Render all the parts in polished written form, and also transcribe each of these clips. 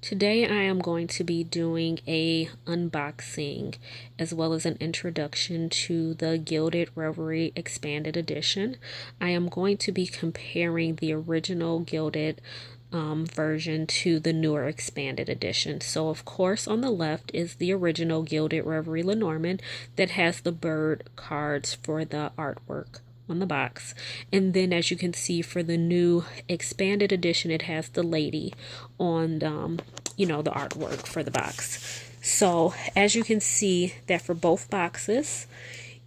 Today I am going to be doing a unboxing as well as an introduction to the Gilded Reverie Expanded Edition. I am going to be comparing the original Gilded version to the newer expanded edition. So of course on the left is the original Gilded Reverie Lenormand that has the bird cards for the artwork on the box, and then as you can see for the new expanded edition it has the lady on the artwork for the box. So as you can see that for both boxes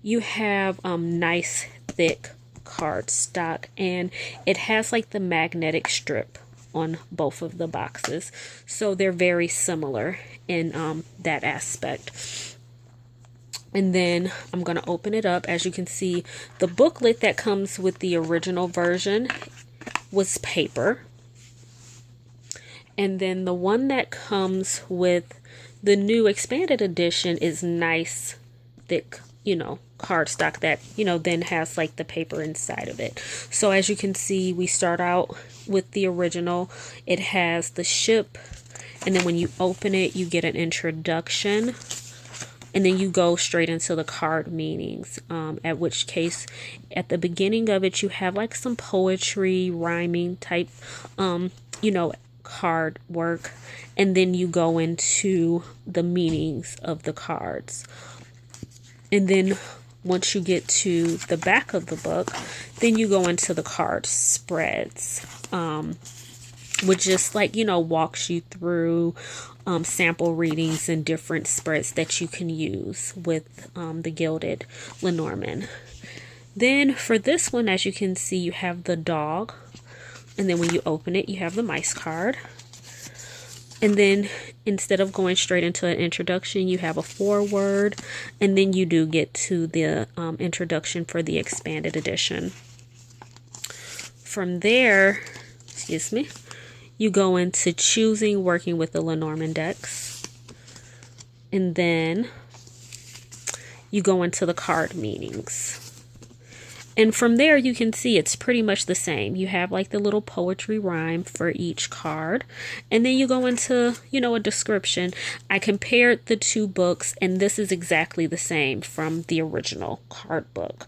you have nice thick card stock, and it has like the magnetic strip on both of the boxes, so they're very similar in that aspect. And then I'm going to open it up. As you can see, the booklet that comes with the original version was paper. And then the one that comes with the new expanded edition is nice, thick, cardstock that, then has like the paper inside of it. So as you can see, we start out with the original. It has the ship, and then when you open it, you get an introduction. And then you go straight into the card meanings, at which case at the beginning of it, you have like some poetry, rhyming type, card work. And then you go into the meanings of the cards. And then once you get to the back of the book, then you go into the card spreads, which just walks you through sample readings and different spreads that you can use with the Gilded Lenormand. Then for this one, as you can see, you have the dog, and then when you open it, you have the mice card. And then instead of going straight into an introduction, you have a foreword, and then you do get to the introduction for the expanded edition. From there, you go into choosing, working with the Lenormand decks, and then you go into the card meanings. And from there you can see it's pretty much the same. You have like the little poetry rhyme for each card, and then you go into a description. I compared the two books, and this is exactly the same from the original card book.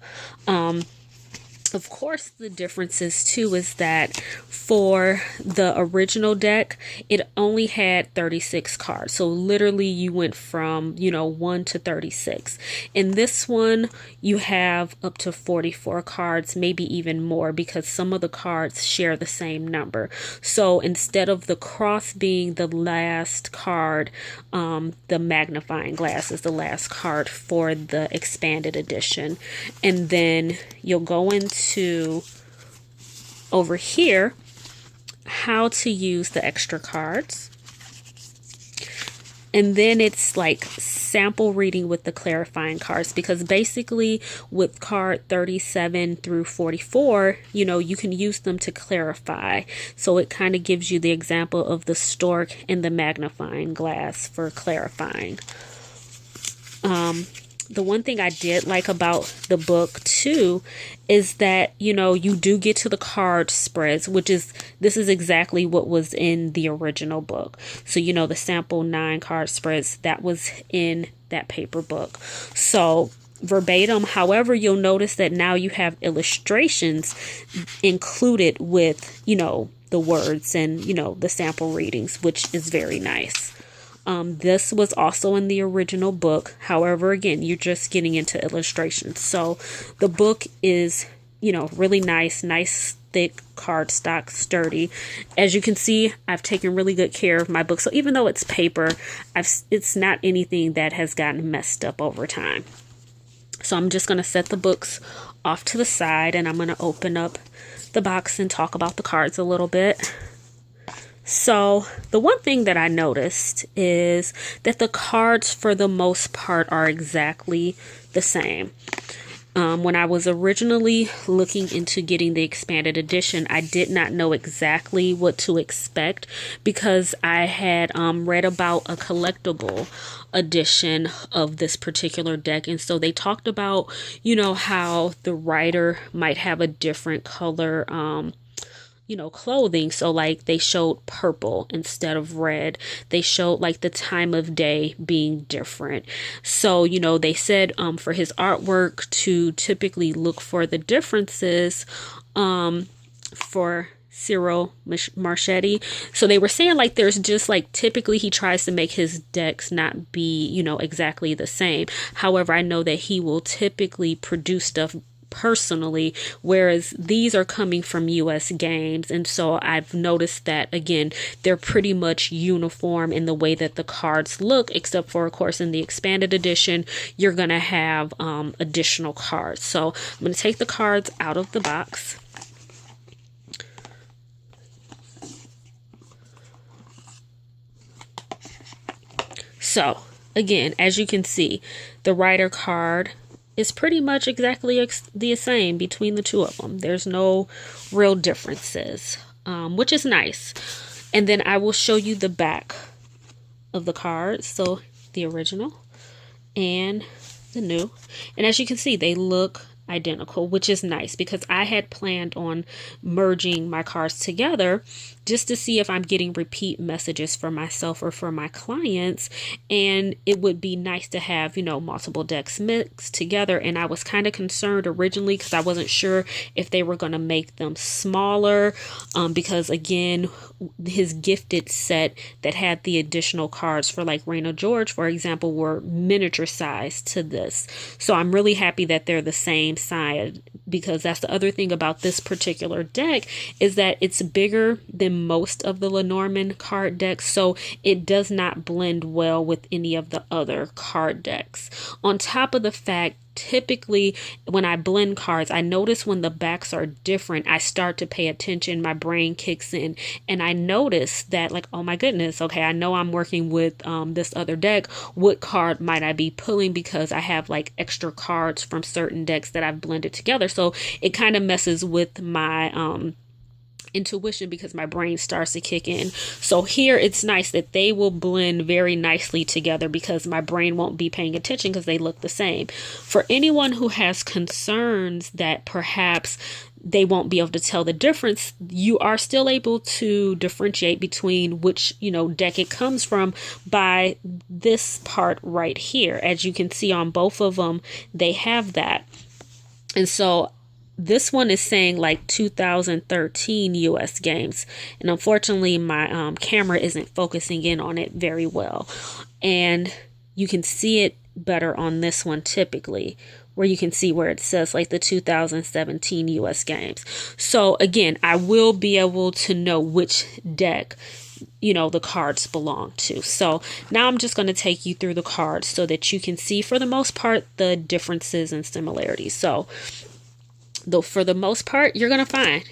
Of course, the differences too is that for the original deck, it only had 36 cards. So literally you went from, 1 to 36. In this one, you have up to 44 cards, maybe even more, because some of the cards share the same number. So instead of the cross being the last card, the magnifying glass is the last card for the expanded edition. And then you'll go into over here how to use the extra cards, and then it's like sample reading with the clarifying cards, because basically with card 37 through 44 you can use them to clarify. So it kind of gives you the example of the stork and the magnifying glass for clarifying. The one thing I did like about the book too is that, you do get to the card spreads, this is exactly what was in the original book. So, the sample 9 card spreads, that was in that paper book. So verbatim, however, you'll notice that now you have illustrations included with, the words and, the sample readings, which is very nice. This was also in the original book. However, again, you're just getting into illustrations. So the book is, really nice, thick cardstock, sturdy. As you can see, I've taken really good care of my book. So even though it's paper, it's not anything that has gotten messed up over time. So I'm just going to set the books off to the side, and I'm going to open up the box and talk about the cards a little bit. So the one thing that I noticed is that the cards for the most part are exactly the same. When I was originally looking into getting the expanded edition, I did not know exactly what to expect, because I had read about a collectible edition of this particular deck. And so they talked about, how the writer might have a different color clothing. So like they showed purple instead of red. They showed like the time of day being different. So, they said for his artwork to typically look for the differences for Cyril Marchetti. So they were saying like there's just like typically he tries to make his decks not be, exactly the same. However, I know that he will typically produce stuff personally, whereas these are coming from US games, and so I've noticed that again they're pretty much uniform in the way that the cards look, except for of course in the expanded edition you're gonna have additional cards. So I'm gonna take the cards out of the box. So again, as you can see, the Rider card is pretty much exactly the same between the two of them. There's no real differences, which is nice. And then I will show you the back of the cards. So the original and the new. And as you can see, they look identical, which is nice because I had planned on merging my cards together just to see if I'm getting repeat messages for myself or for my clients, and it would be nice to have multiple decks mixed together. And I was kind of concerned originally because I wasn't sure if they were going to make them smaller, because again his gifted set that had the additional cards for like Reign of George, for example, were miniature size to this. So I'm really happy that they're the same size, because that's the other thing about this particular deck is that it's bigger than most of the Lenormand card decks, so it does not blend well with any of the other card decks. On top of the fact, typically when I blend cards, I notice when the backs are different, I start to pay attention, my brain kicks in, and I notice that like, oh my goodness, okay, I know I'm working with this other deck. What card might I be pulling, because I have like extra cards from certain decks that I've blended together. So it kind of messes with my intuition because my brain starts to kick in. So here it's nice that they will blend very nicely together because my brain won't be paying attention because they look the same. For anyone who has concerns that perhaps they won't be able to tell the difference, you are still able to differentiate between which deck it comes from by this part right here. As you can see on both of them, they have that. And so this one is saying like 2013 US games, and unfortunately my camera isn't focusing in on it very well, and you can see it better on this one typically, where you can see where it says like the 2017 US games. So again, I will be able to know which deck the cards belong to. So now I'm just going to take you through the cards so that you can see for the most part the differences and similarities. So though for the most part, you're going to find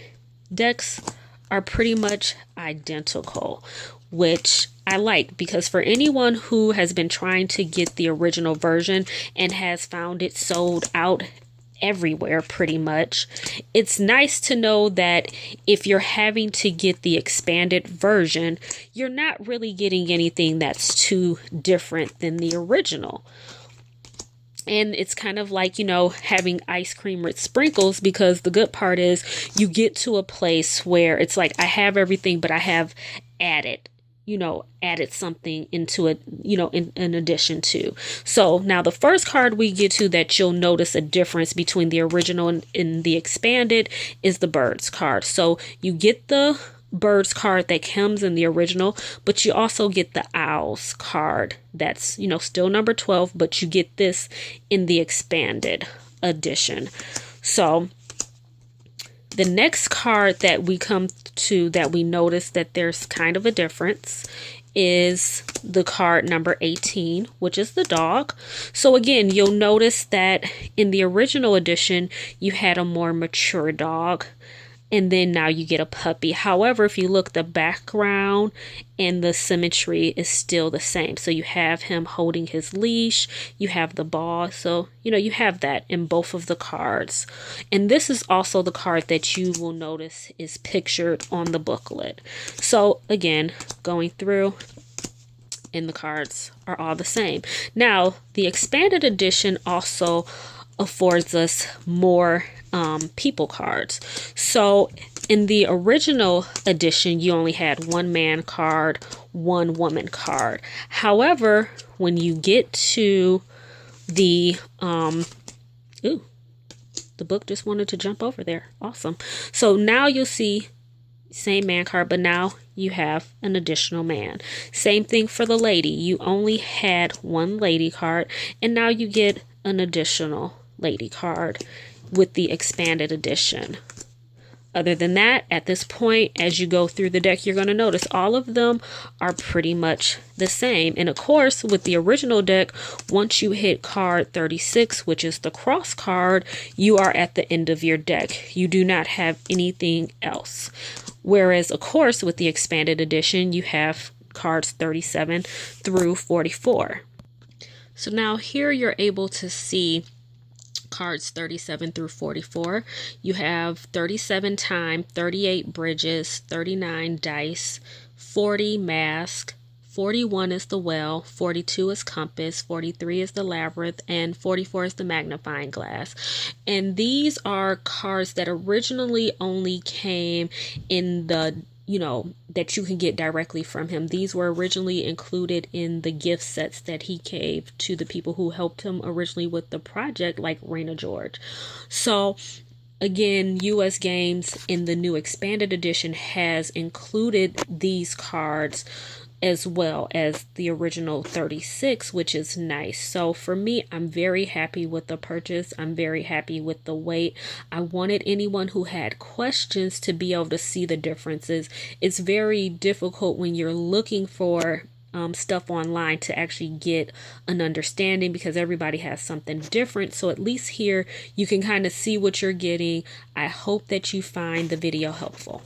decks are pretty much identical, which I like, because for anyone who has been trying to get the original version and has found it sold out everywhere pretty much, it's nice to know that if you're having to get the expanded version, you're not really getting anything that's too different than the original. And it's kind of like, having ice cream with sprinkles, because the good part is you get to a place where it's like, I have everything, but I have added something into it, in addition to. So now the first card we get to that you'll notice a difference between the original and the expanded is the Birds card. So you get the Birds card that comes in the original, but you also get the Owls card that's still number 12, but you get this in the expanded edition. So the next card that we come to that we notice that there's kind of a difference is the card number 18, which is the dog. So again, you'll notice that in the original edition you had a more mature dog, and then now you get a puppy. However, if you look, the background and the symmetry is still the same. So you have him holding his leash, you have the ball. So, you have that in both of the cards. And this is also the card that you will notice is pictured on the booklet. So again, going through, and the cards are all the same. Now, the expanded edition also affords us more people cards. So In the original edition, you only had one man card, one woman card. However, when you get to the the book just wanted to jump over there. Awesome. So now you'll see same man card, but now you have an additional man. Same thing for the lady. You only had one lady card, and now you get an additional lady card with the expanded edition. Other than that, at this point, as you go through the deck, you're going to notice all of them are pretty much the same. And of course, with the original deck, once you hit card 36, which is the cross card, you are at the end of your deck. You do not have anything else. Whereas, of course, with the expanded edition, you have cards 37 through 44. So now here you're able to see cards 37 through 44. You have 37 time, 38 bridges, 39 dice, 40 mask, 41 is the well, 42 is compass, 43 is the labyrinth, and 44 is the magnifying glass. And these are cards that originally only came in the that you can get directly from him. These were originally included in the gift sets that he gave to the people who helped him originally with the project, like Raina George. So again, US Games in the new expanded edition has included these cards as well as the original 36, which is nice. So for me, I'm very happy with the purchase. I'm very happy with the weight. I wanted anyone who had questions to be able to see the differences. It's very difficult when you're looking for stuff online to actually get an understanding, because everybody has something different. So at least here you can kind of see what you're getting. I hope that you find the video helpful.